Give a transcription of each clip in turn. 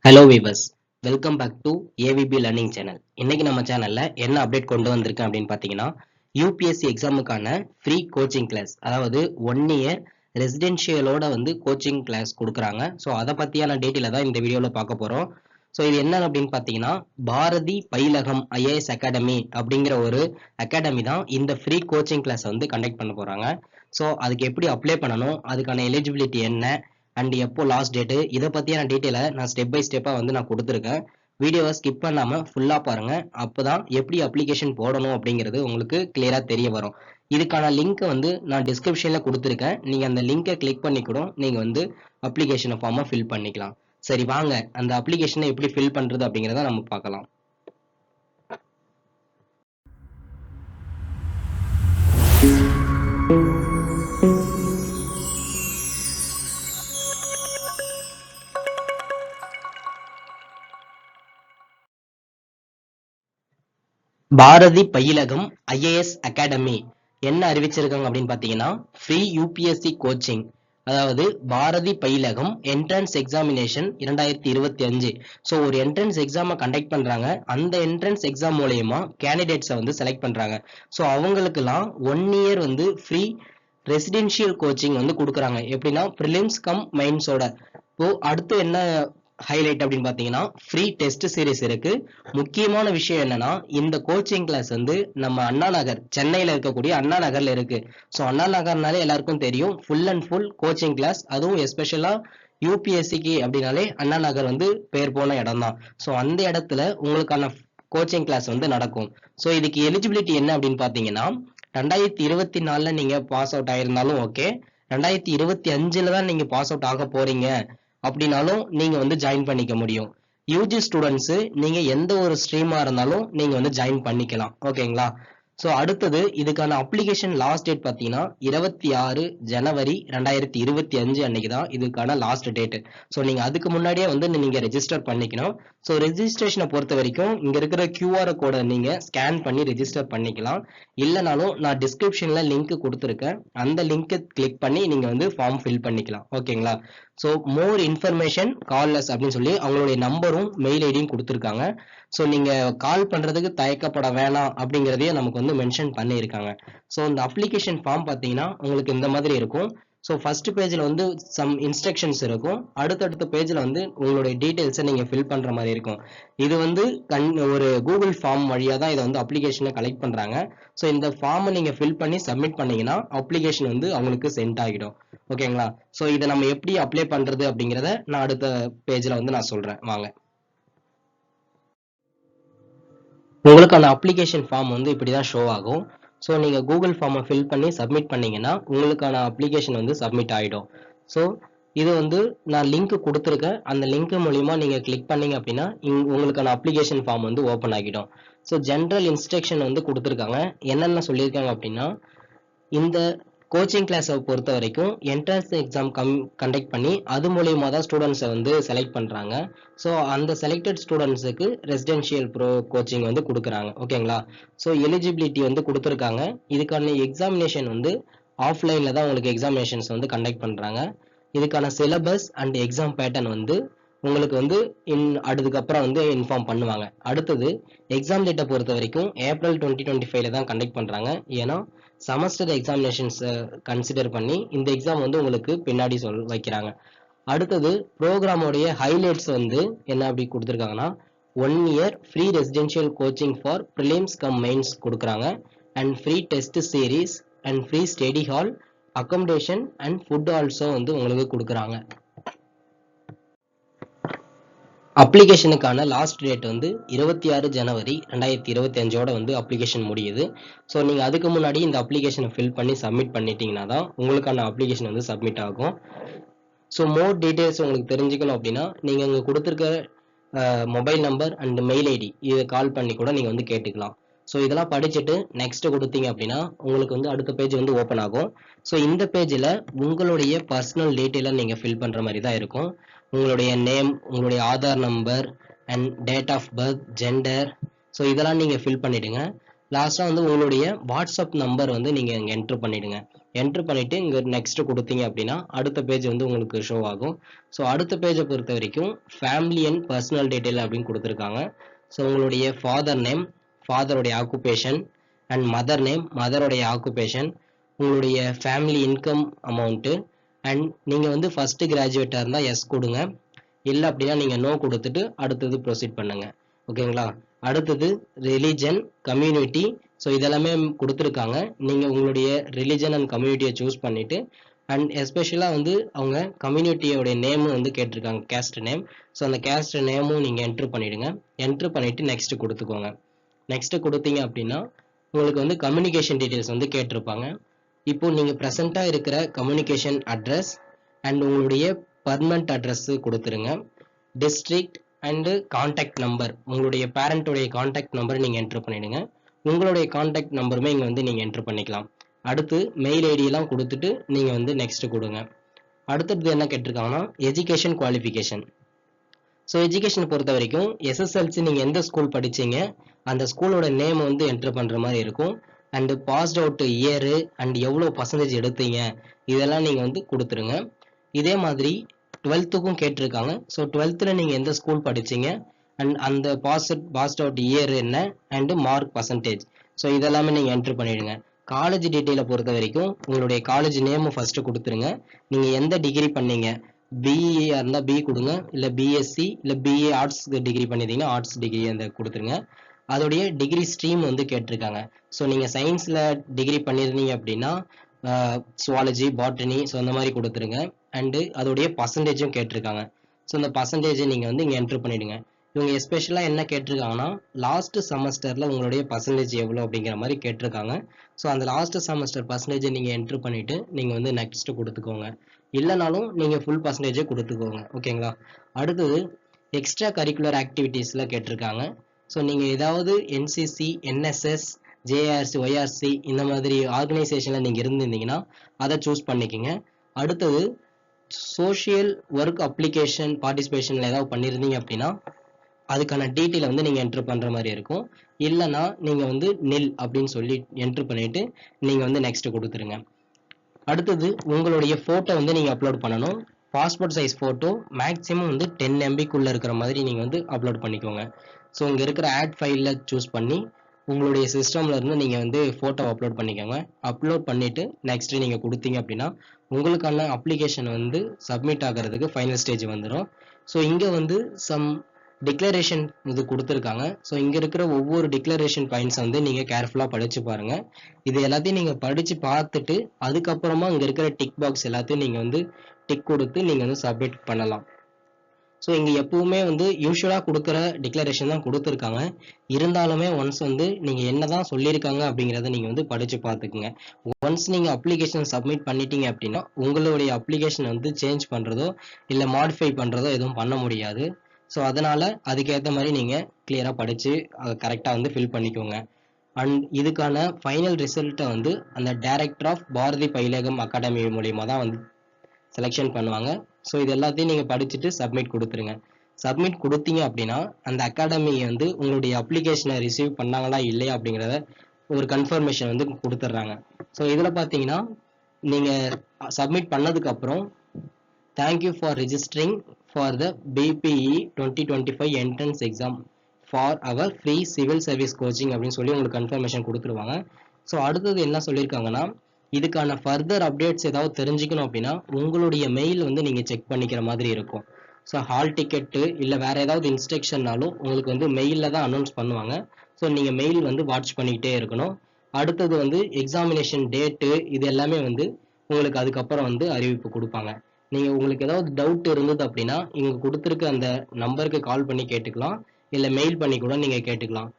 Hello viewers, welcome back to AVP learning channel. இன்னைக்கு நம்ம சேனல்ல என்ன அப்டேட் கொண்டு வந்திருக்கேன் அப்படின்னு பார்த்தீங்கன்னா, யூபிஎஸ்சி எக்ஸாமுக்கான ஃப்ரீ கோச்சிங் கிளாஸ், அதாவது 1 இயர் ரெசிடென்ஷியலோட வந்து கோச்சிங் கிளாஸ் கொடுக்குறாங்க. ஸோ அதை பற்றியான டீட்டெயில தான் இந்த வீடியோவில் பார்க்க போகிறோம். ஸோ இது என்ன அப்படின்னு பார்த்தீங்கன்னா, பாரதி பயிலகம் ஐஏஎஸ் அகாடமி அப்படிங்கிற ஒரு அகாடமி தான் இந்த ஃப்ரீ கோச்சிங் கிளாஸ் வந்து கண்டக்ட் பண்ண போகிறாங்க. ஸோ அதுக்கு எப்படி அப்ளை பண்ணணும், அதுக்கான எலிஜிபிலிட்டி என்ன அண்ட் எப்போ லாஸ்ட் டேட்டு, இதை பற்றியான டீட்டெயிலை நான் ஸ்டெப் பை ஸ்டெப்பாக வந்து நான் கொடுத்துருக்கேன். வீடியோவை ஸ்கிப் பண்ணாமல் ஃபுல்லாக பாருங்கள். அப்போ தான் எப்படி அப்ளிகேஷன் போடணும் அப்படிங்கிறது உங்களுக்கு கிளியராக தெரிய வரும். இதுக்கான லிங்க்கை வந்து நான் டிஸ்கிரிப்ஷனில் கொடுத்துருக்கேன். நீங்கள் அந்த லிங்கை கிளிக் பண்ணி கூட நீங்கள் வந்து அப்ளிகேஷனை ஃபார்மை ஃபில் பண்ணிக்கலாம். சரி வாங்க, அந்த அப்ளிகேஷனை எப்படி ஃபில் பண்ணுறது அப்படிங்கிறத நம்ம பார்க்கலாம். பாரதி பயிலகம் ஐஏஎஸ் அகாடமி என்ன அறிவிச்சிருக்காங்க அப்படின்னு பார்த்தீங்கன்னா, ஃப்ரீ யூபிஎஸ்சி கோச்சிங், அதாவது பாரதி பயிலகம் என்ட்ரன்ஸ் எக்ஸாமினேஷன் 2025. ஸோ ஒரு என்ட்ரன்ஸ் எக்ஸாமை கண்டக்ட் பண்றாங்க. அந்த என்ட்ரன்ஸ் எக்ஸாம் மூலயமா கேண்டிடேட்ஸை வந்து செலக்ட் பண்றாங்க. ஸோ அவங்களுக்குலாம் 1 இயர் வந்து ஃப்ரீ ரெசிடென்ஷியல் கோச்சிங் வந்து கொடுக்குறாங்க. எப்படின்னா ப்ரிலிம்ஸ் கம் மெயின்ஸோட. இப்போ அடுத்து என்ன ஹைலைட் அப்படின்னு பார்த்தீங்கன்னா, ஃப்ரீ டெஸ்ட் சீரிஸ் இருக்கு. முக்கியமான விஷயம் என்னன்னா, இந்த கோச்சிங் கிளாஸ் வந்து நம்ம அண்ணா நகர், சென்னையில் இருக்கக்கூடிய அண்ணா நகர்ல இருக்கு. ஸோ அண்ணா நகர்னாலே எல்லாருக்கும் தெரியும், full and full coaching class. அதுவும் எஸ்பெஷலா யூபிஎஸ்சிக்கு அப்படின்னாலே அண்ணா நகர் வந்து பேர் போன இடம் தான். ஸோ அந்த இடத்துல உங்களுக்கான கோச்சிங் கிளாஸ் வந்து நடக்கும். ஸோ இதுக்கு எலிஜிபிலிட்டி என்ன அப்படின்னு பார்த்தீங்கன்னா, 2024 நீங்க பாஸ் அவுட் ஆயிருந்தாலும் ஓகே, 2025 தான் நீங்க பாஸ் அவுட் ஆக போறீங்க அப்படின்னாலும் நீங்க வந்து ஜாயின் பண்ணிக்க முடியும். யூஜி ஸ்டூடெண்ட்ஸ் நீங்க எந்த ஒரு ஸ்ட்ரீமா இருந்தாலும் நீங்க வந்து ஜாயின் பண்ணிக்கலாம். ஓகேங்களா? ஸோ அடுத்தது இதுக்கான அப்ளிகேஷன் லாஸ்ட் டேட் பார்த்தீங்கன்னா 26 ஜனவரி 2025 அன்னைக்கு தான் இதுக்கான லாஸ்ட் டேட். ஸோ நீங்க அதுக்கு முன்னாடியே வந்து நீங்க ரெஜிஸ்டர் பண்ணிக்கணும். ஸோ ரெஜிஸ்ட்ரேஷனை பொறுத்த வரைக்கும் இங்க இருக்கிற கியூஆர் கோடை நீங்க ஸ்கேன் பண்ணி ரெஜிஸ்டர் பண்ணிக்கலாம். இல்லைனாலும் நான் டிஸ்கிரிப்ஷன்ல லிங்க் கொடுத்துருக்கேன், அந்த லிங்கை கிளிக் பண்ணி நீங்க வந்து ஃபார்ம் ஃபில் பண்ணிக்கலாம். ஓகேங்களா? ஸோ மோர் இன்ஃபர்மேஷன் கால்லஸ் அப்படின்னு சொல்லி அவங்களுடைய நம்பரும் மெயில் ஐடியும் கொடுத்துருக்காங்க. ஸோ நீங்க கால் பண்றதுக்கு தயக்கப்பட வேணாம் அப்படிங்கிறதையும் நமக்கு வந்து மென்ஷன் பண்ணியிருக்காங்க. ஸோ இந்த அப்ளிகேஷன் ஃபார்ம் பார்த்தீங்கன்னா உங்களுக்கு இந்த மாதிரி இருக்கும். ஸோ ஃபர்ஸ்ட் பேஜில் வந்து சம் இன்ஸ்ட்ரக்ஷன்ஸ் இருக்கும். அடுத்தடுத்த பேஜில் வந்து உங்களுடைய டீட்டெயில்ஸை நீங்கள் ஃபில் பண்ணுற மாதிரி இருக்கும். இது வந்து ஒரு கூகுள் ஃபார்ம் வழியாக தான் இதை வந்து அப்ளிகேஷனை கலெக்ட் பண்ணுறாங்க. ஸோ இந்த ஃபார்மை நீங்கள் ஃபில் பண்ணி சப்மிட் பண்ணீங்கன்னா அப்ளிகேஷன் வந்து அவங்களுக்கு சென்ட் ஆகிடும். ஓகேங்களா? ஸோ இதை நம்ம எப்படி அப்ளை பண்ணுறது அப்படிங்கிறத நான் அடுத்த பேஜில் வந்து நான் சொல்கிறேன். வாங்க. உங்களுக்கான அப்ளிகேஷன் ஃபார்ம் வந்து இப்படி தான் ஷோ ஆகும். ஸோ நீங்கள் கூகுள் ஃபார்மை ஃபில் பண்ணி சப்மிட் பண்ணீங்கன்னா உங்களுக்கான அப்ளிகேஷன் வந்து சப்மிட் ஆகிடும். ஸோ இது வந்து நான் லிங்க் கொடுத்துருக்கேன். அந்த லிங்க் மூலிமா நீங்கள் கிளிக் பண்ணீங்க அப்படின்னா உங்களுக்கான அப்ளிகேஷன் ஃபார்ம் வந்து ஓப்பன் ஆகிடும். ஸோ ஜென்ரல் இன்ஸ்ட்ரக்ஷன் வந்து கொடுத்துருக்காங்க. என்னென்ன சொல்லியிருக்காங்க அப்படின்னா, இந்த கோச்சிங் கிளாஸை பொறுத்த வரைக்கும் என்ட்ரன்ஸ் எக்ஸாம் கண்டக்ட் பண்ணி அது மூலியமாக தான் ஸ்டூடெண்ட்ஸை வந்து செலக்ட் பண்ணுறாங்க. ஸோ அந்த செலக்டட் ஸ்டூடெண்ட்ஸுக்கு ரெசிடென்ஷியல் ப்ரோ கோச்சிங் வந்து கொடுக்குறாங்க. ஓகேங்களா? ஸோ எலிஜிபிலிட்டி வந்து கொடுத்துருக்காங்க. இதுக்கான எக்ஸாமினேஷன் வந்து ஆஃப்லைனில் தான் உங்களுக்கு எக்ஸாமினேஷன்ஸ் வந்து கண்டக்ட் பண்ணுறாங்க. இதுக்கான சிலபஸ் அண்ட் எக்ஸாம் பேட்டர்ன் வந்து உங்களுக்கு வந்து அதுக்கப்புறம் வந்து இன்ஃபார்ம் பண்ணுவாங்க. அடுத்தது எக்ஸாம் டேட்டை பொறுத்த வரைக்கும் ஏப்ரல் 2025 தான் கண்டக்ட் பண்ணுறாங்க. ஏன்னா செமஸ்டர் எக்ஸாமினேஷன்ஸை கன்சிடர் பண்ணி இந்த எக்ஸாம் வந்து உங்களுக்கு பின்னாடி வைக்கிறாங்க. அடுத்தது ப்ரோக்ராமோடைய ஹைலைட்ஸ் வந்து என்ன அப்படி கொடுத்துருக்காங்கன்னா, 1 year free residential coaching for prelims cum mains கொடுக்குறாங்க. And free test series and free study hall, accommodation and food also வந்து உங்களுக்கு கொடுக்குறாங்க. அப்ளிகேஷனுக்கான லாஸ்ட் டேட் வந்து 26 ஜனவரி 2025 வந்து அப்ளிகேஷன் முடியுது. ஸோ நீங்கள் அதுக்கு முன்னாடி இந்த அப்ளிகேஷனை ஃபில் பண்ணி சப்மிட் பண்ணிட்டீங்கன்னா தான் உங்களுக்கான அப்ளிகேஷன் வந்து சப்மிட் ஆகும். ஸோ மோர் டீட்டெயில்ஸ் உங்களுக்கு தெரிஞ்சுக்கணும் அப்படின்னா நீங்கள் இங்கே கொடுத்துருக்க mobile number and mail ID இதை கால் பண்ணி கூட நீங்கள் வந்து கேட்டுக்கலாம். ஸோ இதெல்லாம் படிச்சுட்டு நெக்ஸ்ட் கொடுத்தீங்க அப்படின்னா உங்களுக்கு வந்து அடுத்த பேஜ் வந்து ஓப்பன் ஆகும். ஸோ இந்த பேஜில் உங்களுடைய பர்சனல் டீட்டெயிலை நீங்கள் ஃபில் பண்ணுற மாதிரி தான் இருக்கும். உங்களுடைய நேம், உங்களுடைய Aadhaar number and date of birth, gender, so இதெல்லாம் நீங்கள் ஃபில் பண்ணிவிடுங்க. லாஸ்ட்டாக வந்து உங்களுடைய வாட்ஸ்அப் நம்பர் வந்து நீங்கள் இங்கே என்ட்ரு பண்ணிவிடுங்க. என்ட்ரு பண்ணிவிட்டு இங்கே நெக்ஸ்ட்டு கொடுத்தீங்க அப்படின்னா அடுத்த பேஜ் வந்து உங்களுக்கு ஷோ ஆகும். ஸோ அடுத்த பேஜை பொறுத்த வரைக்கும் ஃபேமிலி அண்ட் பர்சனல் டீட்டெயில் அப்படின்னு கொடுத்துருக்காங்க. ஸோ உங்களுடைய ஃபாதர் நேம், ஃபாதருடைய ஆக்குபேஷன், அண்ட் மதர் நேம், மதருடைய ஆக்குபேஷன், உங்களுடைய ஃபேமிலி இன்கம் அமௌண்ட்டு, அண்ட் நீங்கள் வந்து ஃபஸ்ட்டு கிராஜுவேட்டாக இருந்தால் எஸ் கொடுங்க, இல்லை அப்படின்னா நீங்கள் நோ கொடுத்துட்டு அடுத்தது ப்ரொசீட் பண்ணுங்க. ஓகேங்களா? அடுத்தது ரிலிஜன், கம்யூனிட்டி. ஸோ இதெல்லாமே கொடுத்துருக்காங்க. நீங்கள் உங்களுடைய ரிலிஜன் அண்ட் கம்யூனிட்டியை சூஸ் பண்ணிவிட்டு, அண்ட் எஸ்பெஷலாக வந்து அவங்க கம்யூனிட்டியோடைய நேமும் வந்து கேட்டிருக்காங்க, கேஸ்ட் நேம். ஸோ அந்த கேஸ்ட் நேமும் நீங்கள் என்ட்ரு பண்ணிவிடுங்க. என்ட்ரு பண்ணிவிட்டு நெக்ஸ்ட்டு கொடுத்துக்கோங்க. நெக்ஸ்ட்டு கொடுத்தீங்க அப்படின்னா உங்களுக்கு வந்து கம்யூனிகேஷன் டீட்டெயில்ஸ் வந்து கேட்டிருப்பாங்க. இப்போ நீங்கள் ப்ரெசண்ட்டாக இருக்கிற கம்யூனிகேஷன் அட்ரஸ் அண்ட் உங்களுடைய பர்மனண்ட் அட்ரஸ் கொடுத்துருங்க. டிஸ்ட்ரிக்ட் அண்டு கான்டாக்ட் நம்பர், உங்களுடைய பேரண்ட்டுடைய கான்டாக்ட் நம்பர் நீங்கள் என்ட்ரு பண்ணிவிடுங்க. உங்களுடைய கான்டாக்ட் நம்பருமே இங்கே வந்து நீங்கள் என்ட்ரு பண்ணிக்கலாம். அடுத்து மெயில் ஐடியெல்லாம் கொடுத்துட்டு நீங்கள் வந்து நெக்ஸ்ட்டு கொடுங்க. அடுத்தது என்ன கேட்டிருக்காங்கன்னா எஜுகேஷன் குவாலிஃபிகேஷன். ஸோ எஜுகேஷன் பொறுத்த வரைக்கும் எஸ்எஸ்எல்சி நீங்கள் எந்த ஸ்கூல் படிச்சீங்க அந்த ஸ்கூலோட நேம் வந்து என்ட்ரு பண்ணுற மாதிரி இருக்கும். And passed out year and எவ்வளோ பர்சன்டேஜ் எடுத்தீங்க இதெல்லாம் நீங்கள் வந்து கொடுத்துருங்க. இதே மாதிரி 12க்கும் கேட்டிருக்காங்க. ஸோ 12th நீங்கள் எந்த ஸ்கூல் படிச்சீங்க அண்ட் அந்த பாஸ்ட் அவுட் இயர் என்ன அண்டு மார்க் பர்சன்டேஜ், ஸோ இதெல்லாமே நீங்கள் என்ட்ரு பண்ணிவிடுங்க. காலேஜ் டீட்டெயிலை பொறுத்த வரைக்கும் உங்களுடைய காலேஜ் நேமும் ஃபஸ்ட்டு கொடுத்துருங்க. நீங்கள் எந்த டிகிரி பண்ணீங்க, பிஇ இருந்தால் பி கொடுங்க, இல்லை பிஎஸ்சி இல்லை பிஏ ஆர்ட்ஸ் டிகிரி பண்ணியிருந்தீங்கன்னா ஆர்ட்ஸ் டிகிரி அந்த கொடுத்துருங்க. அதோடைய டிகிரி ஸ்ட்ரீம் வந்து கேட்டிருக்காங்க. ஸோ நீங்கள் சயின்ஸில் டிகிரி பண்ணியிருந்தீங்க அப்படின்னா சுவாலஜி, பாட்டனி, ஸோ அந்த மாதிரி கொடுத்துருங்க. அண்டு அதோடைய பர்சன்டேஜும் கேட்டிருக்காங்க. ஸோ அந்த பர்சன்டேஜை நீங்கள் வந்து இங்கே என்ட்ரு பண்ணிவிடுங்க. இவங்க எஸ்பெஷலாக என்ன கேட்டிருக்காங்கன்னா லாஸ்ட் செமஸ்டரில் உங்களுடைய பர்சன்டேஜ் எவ்வளோ அப்படிங்கிற மாதிரி கேட்டிருக்காங்க. ஸோ அந்த லாஸ்ட் செமஸ்டர் பர்சன்டேஜை நீங்கள் என்ட்ரு பண்ணிவிட்டு நீங்கள் வந்து நெக்ஸ்ட்டு கொடுத்துக்கோங்க. இல்லைனாலும் நீங்கள் ஃபுல் பர்சன்டேஜே கொடுத்துக்கோங்க. ஓகேங்களா? அடுத்தது எக்ஸ்ட்ரா கரிக்குலர் ஆக்டிவிட்டீஸில் கேட்டிருக்காங்க. ஸோ நீங்கள் ஏதாவது என்சிசி, என்எஸ்எஸ், ஜேஆர்சி, ஒய்ஆர்சி இந்த மாதிரி ஆர்கனைசேஷனில் நீங்கள் இருந்திருந்தீங்கன்னா அதை சூஸ் பண்ணிக்கோங்க. அடுத்தது சோஷியல் ஒர்க் அப்ளிகேஷன் பார்ட்டிசிபேஷனில் ஏதாவது பண்ணியிருந்தீங்க அப்படின்னா அதுக்கான டீட்டெயிலை வந்து நீங்கள் என்ட்ரு பண்ணுற மாதிரி இருக்கும். இல்லைனா நீங்கள் வந்து நில் அப்படின்னு சொல்லி என்ட்ரு பண்ணிவிட்டு நீங்கள் வந்து நெக்ஸ்ட்டு கொடுத்துருங்க. அடுத்தது உங்களுடைய ஃபோட்டோ வந்து நீங்கள் அப்லோட் பண்ணணும். பாஸ்போர்ட் சைஸ் ஃபோட்டோ மேக்ஸிமம் வந்து 10 MBக்குள்ளே இருக்கிற மாதிரி நீங்கள் வந்து அப்லோட் பண்ணிக்கோங்க. ஸோ இங்கே இருக்கிற ஆட் ஃபைலில் சூஸ் பண்ணி உங்களுடைய சிஸ்டமில் இருந்து நீங்கள் வந்து ஃபோட்டோ அப்லோட் பண்ணிக்கோங்க. அப்லோட் பண்ணிவிட்டு நெக்ஸ்ட்டு நீங்கள் கொடுத்தீங்க அப்படின்னா உங்களுக்கான அப்ளிகேஷன் வந்து சப்மிட் ஆகிறதுக்கு ஃபைனல் ஸ்டேஜ் வந்துடும். ஸோ இங்கே வந்து சம் டிக்ளரேஷன் இது கொடுத்துருக்காங்க. ஸோ இங்கே இருக்கிற ஒவ்வொரு டிக்ளரேஷன் பாயிண்ட்ஸ் வந்து நீங்கள் கேர்ஃபுல்லாக படித்து பாருங்கள். இது எல்லாத்தையும் நீங்கள் படித்து பார்த்துட்டு அதுக்கப்புறமா இங்கே இருக்கிற டிக் பாக்ஸ் எல்லாத்தையும் நீங்கள் வந்து டிக் கொடுத்து நீங்கள் வந்து சப்மிட் பண்ணலாம். ஸோ இங்கே எப்பவுமே வந்து யூஸ்வலாக கொடுக்குற டிக்ளரேஷன் தான் கொடுத்துருக்காங்க. இருந்தாலுமே ஒன்ஸ் வந்து நீங்கள் என்ன தான் சொல்லியிருக்காங்க அப்படிங்கிறத நீங்கள் வந்து படித்து பார்த்துக்குங்க. ஒன்ஸ் நீங்கள் அப்ளிகேஷன் சப்மிட் பண்ணிட்டீங்க அப்படின்னா உங்களுடைய அப்ளிகேஷன் வந்து சேஞ்ச் பண்ணுறதோ இல்லை மாடிஃபை பண்ணுறதோ எதுவும் பண்ண முடியாது. ஸோ அதனால் அதுக்கேற்ற மாதிரி நீங்கள் கிளியராக படித்து அதை கரெக்டாக வந்து ஃபில் பண்ணிக்கோங்க. அண்ட் இதுக்கான ஃபைனல் ரிசல்ட்டை வந்து அந்த டைரக்டர் ஆஃப் பாரதி பயிலகம் அகாடமி மூலிமா தான் வந்து செலெக்ஷன் பண்ணுவாங்க. ஸோ இது எல்லாத்தையும் நீங்கள் படிச்சுட்டு சப்மிட் கொடுத்துருங்க. சப்மிட் கொடுத்தீங்க அப்படின்னா அந்த அகாடமி வந்து உங்களுடைய அப்ளிகேஷனை ரிசீவ் பண்ணாங்களா இல்லையா அப்படிங்கிறத ஒரு கன்ஃபர்மேஷன் வந்து கொடுத்துட்றாங்க. ஸோ இதில் பார்த்தீங்கன்னா நீங்கள் சப்மிட் பண்ணதுக்கப்புறம் thank you for registering for the PBE 2025 entrance exam for our free civil service coaching அப்படின்னு சொல்லி உங்களுக்கு கன்ஃபர்மேஷன் கொடுத்துருவாங்க. ஸோ அடுத்தது என்ன சொல்லியிருக்காங்கன்னா இதுக்கான ஃபர்தர் அப்டேட்ஸ் ஏதாவது தெரிஞ்சுக்கணும் அப்படின்னா உங்களுடைய மெயில் வந்து நீங்கள் செக் பண்ணிக்கிற மாதிரி இருக்கும். ஸோ ஹால் டிக்கெட்டு இல்லை வேறு ஏதாவது இன்ஸ்ட்ரக்ஷன்னாலும் உங்களுக்கு வந்து மெயிலில் தான் அனௌன்ஸ் பண்ணுவாங்க. ஸோ நீங்கள் மெயில் வந்து வாட்ச் பண்ணிக்கிட்டே இருக்கணும். அடுத்தது வந்து எக்ஸாமினேஷன் டேட்டு இது எல்லாமே வந்து உங்களுக்கு அதுக்கப்புறம் வந்து அறிவிப்பு கொடுப்பாங்க. நீங்கள் உங்களுக்கு ஏதாவது டவுட் இருந்தது அப்படின்னா இங்கே கொடுத்துருக்க அந்த நம்பருக்கு கால் பண்ணி கேட்டுக்கலாம், இல்லை மெயில் பண்ணி கூட நீங்கள் கேட்டுக்கலாம்.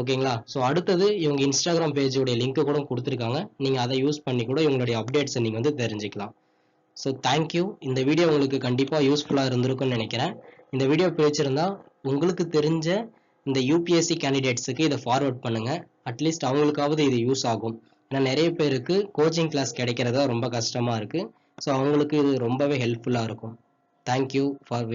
ஓகேங்களா? ஸோ அடுத்தது இவங்க இன்ஸ்டாகிராம் பேஜோடைய லிங்க்கு கூட கொடுத்துருக்காங்க. நீங்கள் அதை யூஸ் பண்ணி கூட இவங்களுடைய அப்டேட்ஸை நீங்கள் வந்து தெரிஞ்சுக்கலாம். So thank you. இந்த வீடியோ உங்களுக்கு கண்டிப்பாக யூஸ்ஃபுல்லாக இருந்திருக்கும்னு நினைக்கிறேன். இந்த வீடியோ பிடிச்சிருந்தா உங்களுக்கு தெரிஞ்ச இந்த யூபிஎஸ்சி கேண்டிடேட்ஸுக்கு இதை ஃபார்வர்ட் பண்ணுங்கள். அட்லீஸ்ட் அவங்களுக்காவது இது யூஸ் ஆகும். ஏன்னா நிறைய பேருக்கு கோச்சிங் கிளாஸ் கிடைக்கிறதா ரொம்ப கஷ்டமாக இருக்குது. ஸோ அவங்களுக்கு இது ரொம்பவே ஹெல்ப்ஃபுல்லாக இருக்கும். Thank you for